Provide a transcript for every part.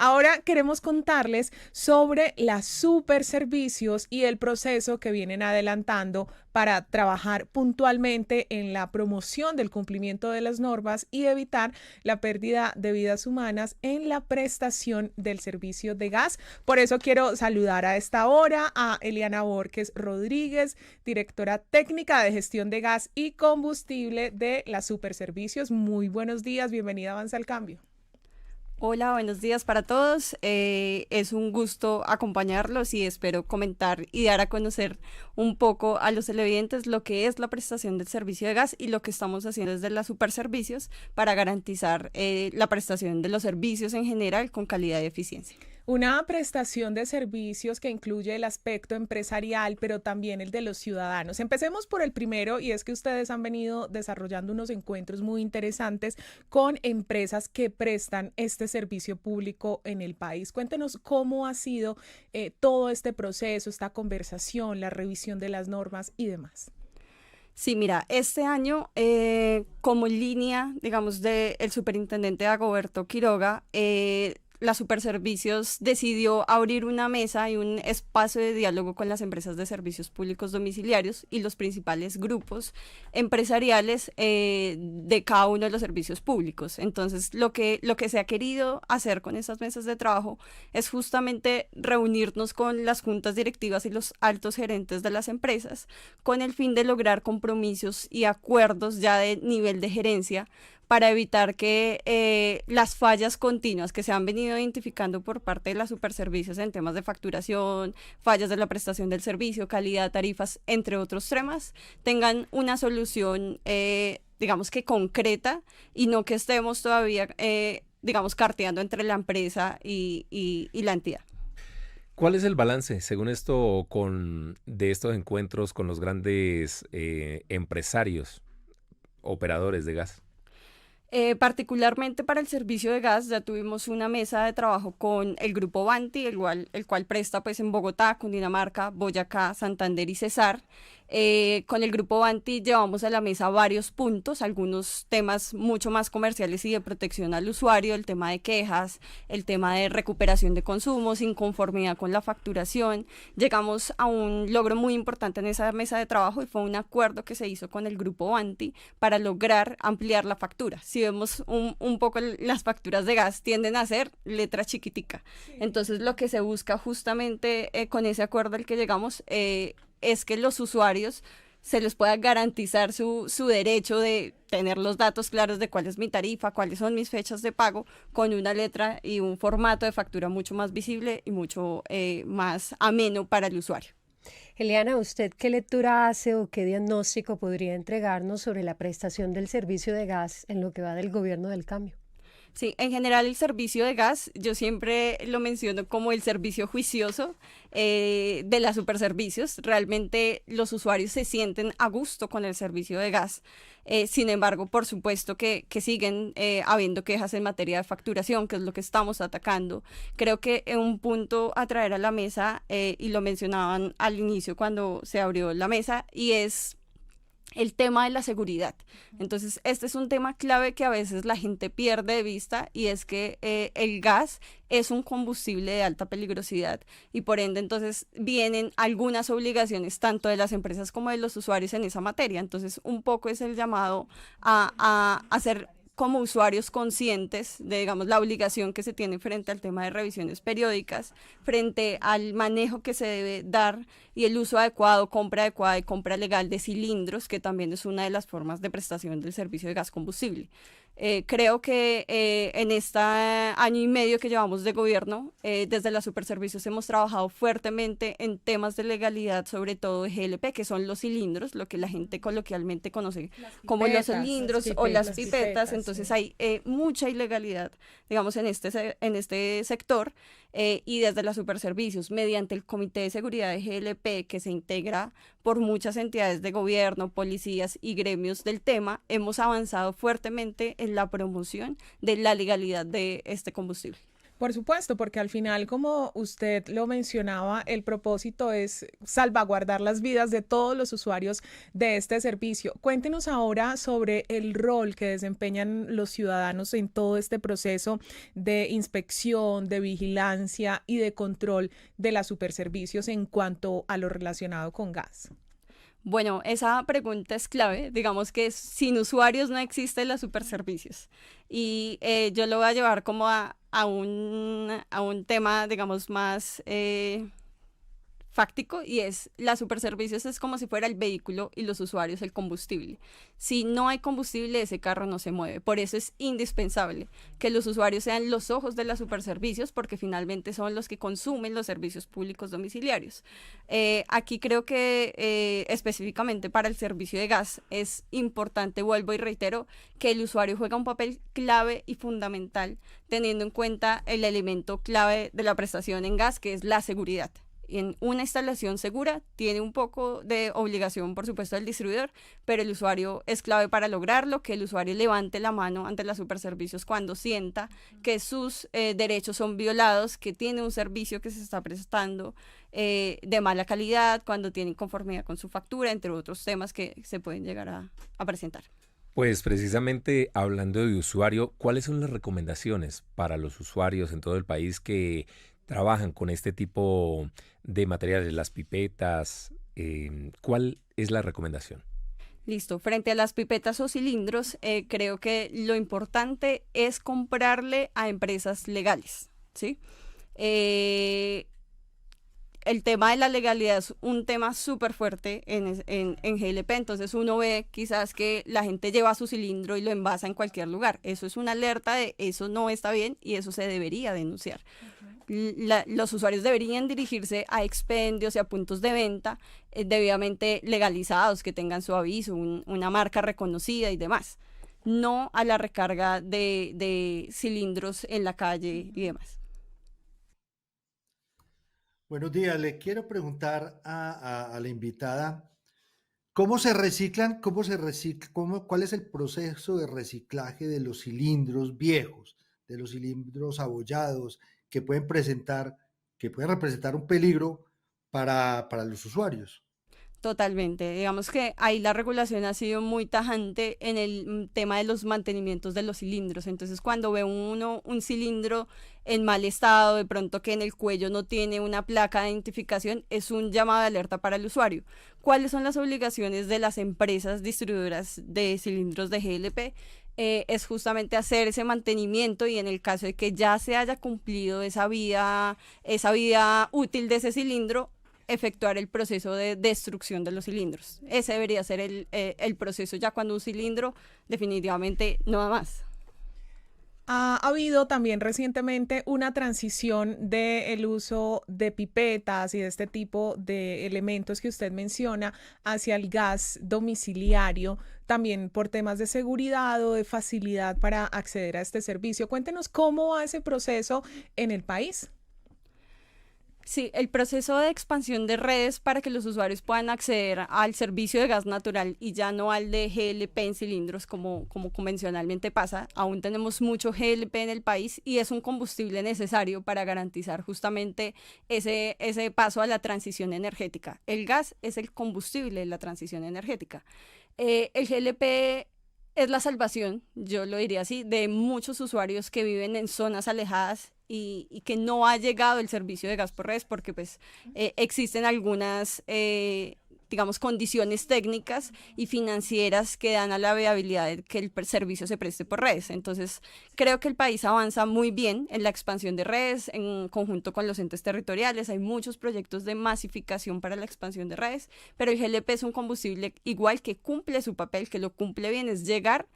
Ahora queremos contarles sobre las super servicios y el proceso que vienen adelantando para trabajar puntualmente en la promoción del cumplimiento de las normas y evitar la pérdida de vidas humanas en la prestación del servicio de gas. Por eso quiero saludar a esta hora a Eliana Borges Rodríguez, directora técnica de gestión de gas y combustible de las Superservicios. Muy buenos días, bienvenida a Avanza al Cambio. Hola, buenos días para todos. Es un gusto acompañarlos y espero comentar y dar a conocer un poco a los televidentes lo que es la prestación del servicio de gas y lo que estamos haciendo desde las Superservicios para garantizar la prestación de los servicios en general con calidad y eficiencia. Una prestación de servicios que incluye el aspecto empresarial, pero también el de los ciudadanos. Empecemos por el primero, y es que ustedes han venido desarrollando unos encuentros muy interesantes con empresas que prestan este servicio público en el país. Cuéntenos cómo ha sido todo este proceso, esta conversación, la revisión de las normas y demás. Sí, mira, este año, como línea, digamos, del superintendente Dagoberto Quiroga, la Superservicios decidió abrir una mesa y un espacio de diálogo con las empresas de servicios públicos domiciliarios y los principales grupos empresariales de cada uno de los servicios públicos. Entonces, lo que se ha querido hacer con estas mesas de trabajo es justamente reunirnos con las juntas directivas y los altos gerentes de las empresas con el fin de lograr compromisos y acuerdos ya de nivel de gerencia para evitar que las fallas continuas que se han venido identificando por parte de las Superservicios en temas de facturación, fallas de la prestación del servicio, calidad, tarifas, entre otros temas, tengan una solución, digamos que concreta y no que estemos todavía, digamos, carteando entre la empresa y la entidad. ¿Cuál es el balance, según esto, de estos encuentros con los grandes empresarios, operadores de gas? Particularmente para el servicio de gas, ya tuvimos una mesa de trabajo con el grupo Banti, el cual presta pues en Bogotá, Cundinamarca, Boyacá, Santander y Cesar. Con el grupo Banti llevamos a la mesa varios puntos, algunos temas mucho más comerciales y de protección al usuario, el tema de quejas, el tema de recuperación de consumos, inconformidad con la facturación. Llegamos a un logro muy importante en esa mesa de trabajo y fue un acuerdo que se hizo con el grupo Banti para lograr ampliar la factura. Si vemos un poco las facturas de gas tienden a ser letra chiquitica. Sí. Entonces lo que se busca justamente con ese acuerdo al que llegamos es que los usuarios se les pueda garantizar su derecho de tener los datos claros de cuál es mi tarifa, cuáles son mis fechas de pago, con una letra y un formato de factura mucho más visible y mucho más ameno para el usuario. Eliana, ¿usted qué lectura hace o qué diagnóstico podría entregarnos sobre la prestación del servicio de gas en lo que va del gobierno del cambio? Sí, en general el servicio de gas, yo siempre lo menciono como el servicio juicioso de las Superservicios. Realmente los usuarios se sienten a gusto con el servicio de gas. Sin embargo, por supuesto que siguen habiendo quejas en materia de facturación, que es lo que estamos atacando. Creo que un punto a traer a la mesa, y lo mencionaban al inicio cuando se abrió la mesa, y es el tema de la seguridad. Entonces, este es un tema clave que a veces la gente pierde de vista y es que el gas es un combustible de alta peligrosidad y por ende entonces vienen algunas obligaciones tanto de las empresas como de los usuarios en esa materia. Entonces, un poco es el llamado a hacer como usuarios conscientes de, digamos, la obligación que se tiene frente al tema de revisiones periódicas, frente al manejo que se debe dar y el uso adecuada y compra legal de cilindros, que también es una de las formas de prestación del servicio de gas combustible. Creo que en este año y medio que llevamos de gobierno, desde las Superservicios hemos trabajado fuertemente en temas de legalidad, sobre todo de GLP, que son los cilindros, lo que la gente coloquialmente conoce como los cilindros o las pipetas. Entonces hay mucha ilegalidad, digamos, en este sector. Y desde las Superservicios, mediante el Comité de Seguridad de GLP, que se integra por muchas entidades de gobierno, policías y gremios del tema, hemos avanzado fuertemente en la promoción de la legalidad de este combustible. Por supuesto, porque al final, como usted lo mencionaba, el propósito es salvaguardar las vidas de todos los usuarios de este servicio. Cuéntenos ahora sobre el rol que desempeñan los ciudadanos en todo este proceso de inspección, de vigilancia y de control de los superservicios en cuanto a lo relacionado con gas. Bueno, esa pregunta es clave. Digamos que sin usuarios no existen los superservicios. Y yo lo voy a llevar como a un tema, digamos, más fáctico, y es la superservicios es como si fuera el vehículo y los usuarios el combustible. Si no hay combustible, ese carro no se mueve. Por eso es indispensable que los usuarios sean los ojos de la superservicios, porque finalmente son los que consumen los servicios públicos domiciliarios. Aquí creo que específicamente para el servicio de gas es importante, vuelvo y reitero, que el usuario juega un papel clave y fundamental, teniendo en cuenta el elemento clave de la prestación en gas, que es la seguridad. En una instalación segura tiene un poco de obligación, por supuesto, del distribuidor, pero el usuario es clave para lograrlo, que el usuario levante la mano ante los superservicios cuando sienta que sus derechos son violados, que tiene un servicio que se está prestando de mala calidad, cuando tiene inconformidad con su factura, entre otros temas que se pueden llegar a presentar. Pues precisamente hablando de usuario, ¿cuáles son las recomendaciones para los usuarios en todo el país que trabajan con este tipo de materiales, las pipetas? ¿Cuál es la recomendación? Listo. Frente a las pipetas o cilindros, creo que lo importante es comprarle a empresas legales, ¿sí? El tema de la legalidad es un tema súper fuerte en GLP, entonces uno ve quizás que la gente lleva su cilindro y lo envasa en cualquier lugar. Eso es una alerta de eso no está bien y eso se debería denunciar. Los usuarios deberían dirigirse a expendios y a puntos de venta debidamente legalizados, que tengan su aviso, una marca reconocida y demás, no a la recarga de cilindros en la calle y demás. Buenos días, le quiero preguntar a la invitada, ¿cómo se reciclan, cuál es el proceso de reciclaje de los cilindros viejos, de los cilindros abollados que pueden representar un peligro para los usuarios? Totalmente. Digamos que ahí la regulación ha sido muy tajante en el tema de los mantenimientos de los cilindros. Entonces, cuando ve uno un cilindro en mal estado, de pronto que en el cuello no tiene una placa de identificación, es un llamado de alerta para el usuario. ¿Cuáles son las obligaciones de las empresas distribuidoras de cilindros de GLP? Es justamente hacer ese mantenimiento, y en el caso de que ya se haya cumplido esa vida útil de ese cilindro, efectuar el proceso de destrucción de los cilindros. Ese debería ser el proceso ya cuando un cilindro definitivamente no da más. Ha habido también recientemente una transición del uso de pipetas y de este tipo de elementos que usted menciona hacia el gas domiciliario, también por temas de seguridad o de facilidad para acceder a este servicio. Cuéntenos cómo va ese proceso en el país. Sí, el proceso de expansión de redes para que los usuarios puedan acceder al servicio de gas natural y ya no al de GLP en cilindros como convencionalmente pasa. Aún tenemos mucho GLP en el país y es un combustible necesario para garantizar justamente ese paso a la transición energética. El gas es el combustible de la transición energética. El GLP es la salvación, yo lo diría así, de muchos usuarios que viven en zonas alejadas y que no ha llegado el servicio de gas por redes porque pues existen algunas digamos condiciones técnicas y financieras que dan a la viabilidad de que el servicio se preste por redes. Entonces creo que el país avanza muy bien en la expansión de redes en conjunto con los entes territoriales. Hay muchos proyectos de masificación para la expansión de redes, pero el GLP es un combustible igual que cumple su papel, que lo cumple bien, es llegar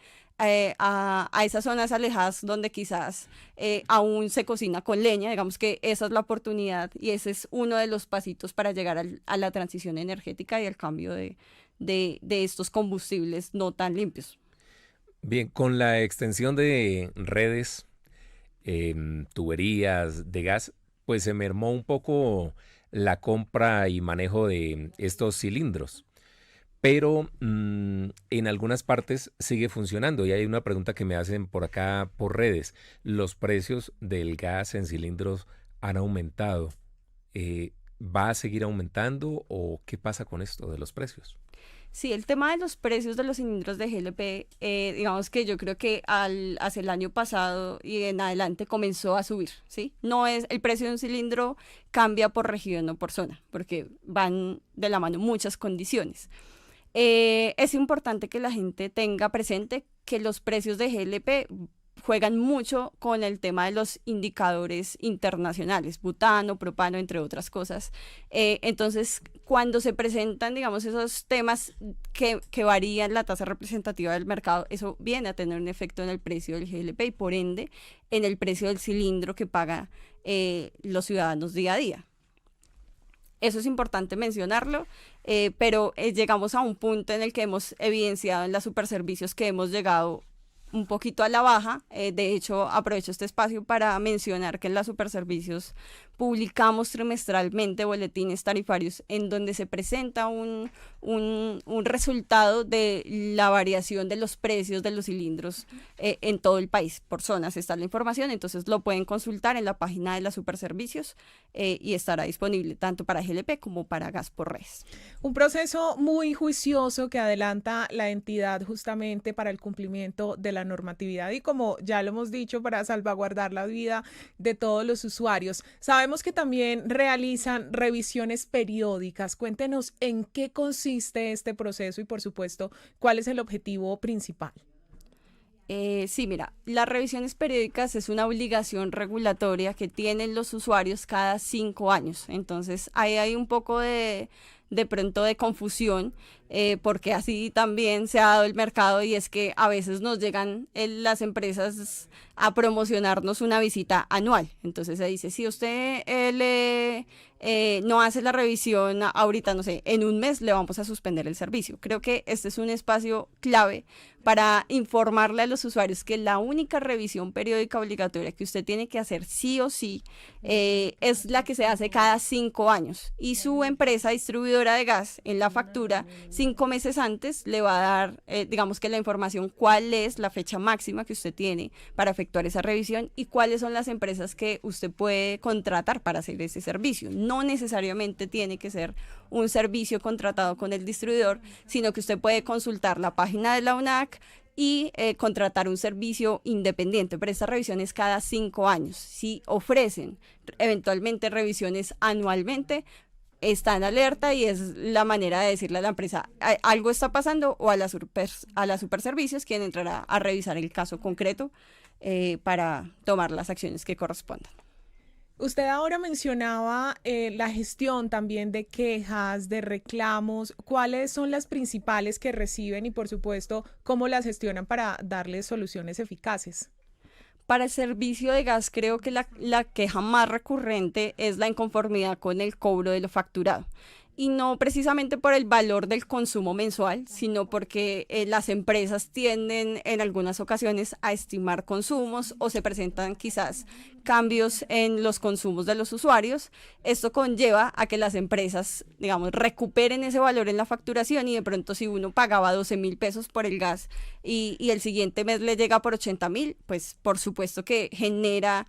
a esas zonas alejadas donde quizás aún se cocina con leña. Digamos que esa es la oportunidad y ese es uno de los pasitos para llegar a la transición energética y al cambio de estos combustibles no tan limpios. Bien, con la extensión de redes, tuberías de gas, pues se mermó un poco la compra y manejo de estos cilindros. pero en algunas partes sigue funcionando. Y hay una pregunta que me hacen por acá por redes. ¿Los precios del gas en cilindros han aumentado? ¿Va a seguir aumentando o qué pasa con esto de los precios? Sí, el tema de los precios de los cilindros de GLP, digamos que yo creo que hacia el año pasado y en adelante comenzó a subir, ¿sí? No es, el precio de un cilindro cambia por región o por zona, porque van de la mano muchas condiciones. Es importante que la gente tenga presente que los precios de GLP juegan mucho con el tema de los indicadores internacionales, butano, propano, entre otras cosas. Entonces, cuando se presentan, digamos, esos temas que varían la tasa representativa del mercado, eso viene a tener un efecto en el precio del GLP y, por ende, en el precio del cilindro que pagan los ciudadanos día a día. Eso es importante mencionarlo, pero llegamos a un punto en el que hemos evidenciado en las superservicios que hemos llegado un poquito a la baja. De hecho, aprovecho este espacio para mencionar que en las superservicios publicamos trimestralmente boletines tarifarios en donde se presenta un resultado de la variación de los precios de los cilindros en todo el país. Por zonas está la información, entonces lo pueden consultar en la página de las superservicios y estará disponible tanto para GLP como para gas por redes. Un proceso muy juicioso que adelanta la entidad justamente para el cumplimiento de la normatividad y, como ya lo hemos dicho, para salvaguardar la vida de todos los usuarios. Sabemos que también realizan revisiones periódicas. Cuéntenos en qué consiste este proceso y, por supuesto, cuál es el objetivo principal. Sí, mira, las revisiones periódicas es una obligación regulatoria que tienen los usuarios cada 5 años. Entonces, ahí hay un poco de pronto de confusión, porque así también se ha dado el mercado, y es que a veces nos llegan las empresas a promocionarnos una visita anual. Entonces se dice, si usted no hace la revisión ahorita, no sé, en un mes le vamos a suspender el servicio. Creo que este es un espacio clave para informarle a los usuarios que la única revisión periódica obligatoria que usted tiene que hacer sí o sí es la que se hace cada 5 años, y su empresa distribuidora de gas en la factura 5 meses antes le va a dar, digamos que la información, cuál es la fecha máxima que usted tiene para efectuar esa revisión y cuáles son las empresas que usted puede contratar para hacer ese servicio. No necesariamente tiene que ser un servicio contratado con el distribuidor, sino que usted puede consultar la página de la UNAC y contratar un servicio independiente, pero estas revisiones cada 5 años. Si ofrecen eventualmente revisiones anualmente, está en alerta y es la manera de decirle a la empresa, algo está pasando, o a la superservicios, quien entrará a revisar el caso concreto para tomar las acciones que correspondan. Usted ahora mencionaba la gestión también de quejas, de reclamos. ¿Cuáles son las principales que reciben y, por supuesto, cómo las gestionan para darles soluciones eficaces? Para el servicio de gas, creo que la queja más recurrente es la inconformidad con el cobro de lo facturado. Y no precisamente por el valor del consumo mensual, sino porque las empresas tienden en algunas ocasiones a estimar consumos, o se presentan quizás cambios en los consumos de los usuarios. Esto conlleva a que las empresas, digamos, recuperen ese valor en la facturación, y de pronto, si uno pagaba 12.000 pesos por el gas y el siguiente mes le llega por 80.000, pues por supuesto que genera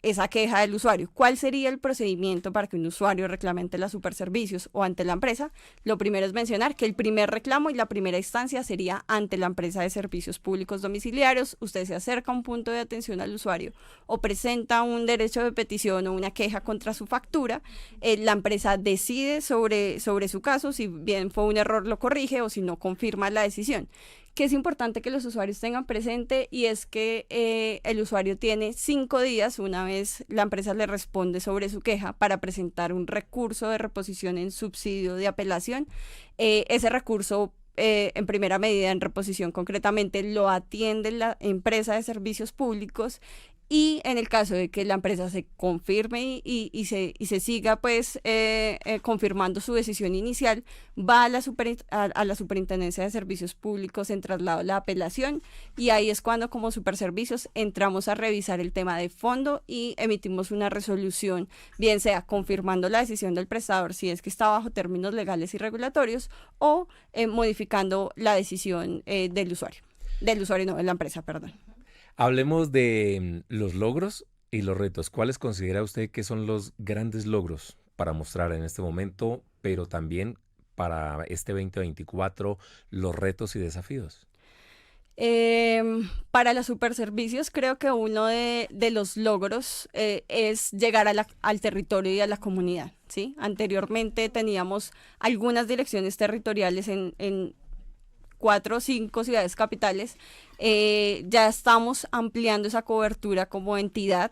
esa queja del usuario. ¿Cuál sería el procedimiento para que un usuario reclame ante las superservicios o ante la empresa? Lo primero es mencionar que el primer reclamo y la primera instancia sería ante la empresa de servicios públicos domiciliarios. Usted se acerca a un punto de atención al usuario o presenta un derecho de petición o una queja contra su factura. La empresa decide sobre su caso, si bien fue un error lo corrige, o si no, confirma la decisión. Que es importante que los usuarios tengan presente, y es que el usuario tiene 5 días, una vez la empresa le responde sobre su queja, para presentar un recurso de reposición en subsidio de apelación. Ese recurso, en primera medida, en reposición concretamente, lo atiende la empresa de servicios públicos, Y en el caso de que la empresa se confirme y se siga pues confirmando su decisión inicial, va a la Superintendencia de Servicios Públicos en traslado a la apelación, y ahí es cuando como Superservicios entramos a revisar el tema de fondo y emitimos una resolución, bien sea confirmando la decisión del prestador si es que está bajo términos legales y regulatorios, o modificando la decisión de la empresa, perdón. Hablemos de los logros y los retos. ¿Cuáles considera usted que son los grandes logros para mostrar en este momento, pero también para este 2024, los retos y desafíos? Para los Superservicios creo que uno de los logros es llegar al territorio y a la comunidad, ¿sí? Anteriormente teníamos algunas direcciones territoriales en 4 o 5 ciudades capitales. Ya estamos ampliando esa cobertura como entidad,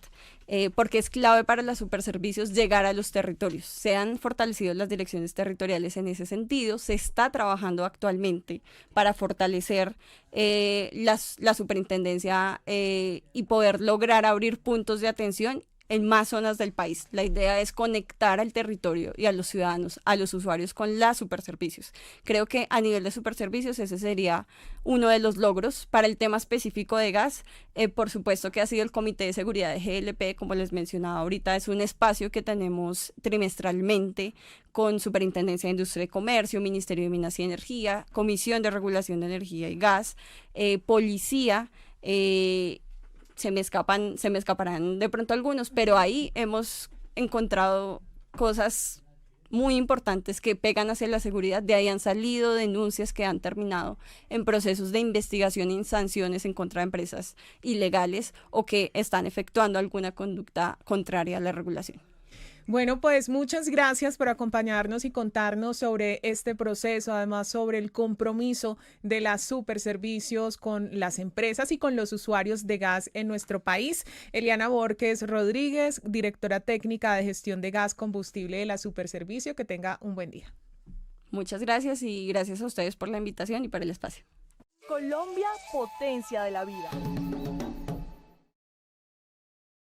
porque es clave para los Superservicios llegar a los territorios. Se han fortalecido las direcciones territoriales en ese sentido. Se está trabajando actualmente para fortalecer la superintendencia y poder lograr abrir puntos de atención en más zonas del país. La idea es conectar al territorio y a los ciudadanos, a los usuarios con las Superservicios. Creo que a nivel de Superservicios ese sería uno de los logros. Para el tema específico de gas, por supuesto que ha sido el Comité de Seguridad de GLP, como les mencionaba ahorita, es un espacio que tenemos trimestralmente con Superintendencia de Industria y Comercio, Ministerio de Minas y Energía, Comisión de Regulación de Energía y Gas, Policía, se me escaparán de pronto algunos, pero ahí hemos encontrado cosas muy importantes que pegan hacia la seguridad. De ahí han salido denuncias que han terminado en procesos de investigación y sanciones en contra de empresas ilegales o que están efectuando alguna conducta contraria a la regulación. Bueno, pues muchas gracias por acompañarnos y contarnos sobre este proceso, además sobre el compromiso de las Superservicios con las empresas y con los usuarios de gas en nuestro país. Eliana Borges Rodríguez, directora técnica de gestión de gas combustible de la Superservicio, que tenga un buen día. Muchas gracias y gracias a ustedes por la invitación y por el espacio. Colombia, potencia de la vida.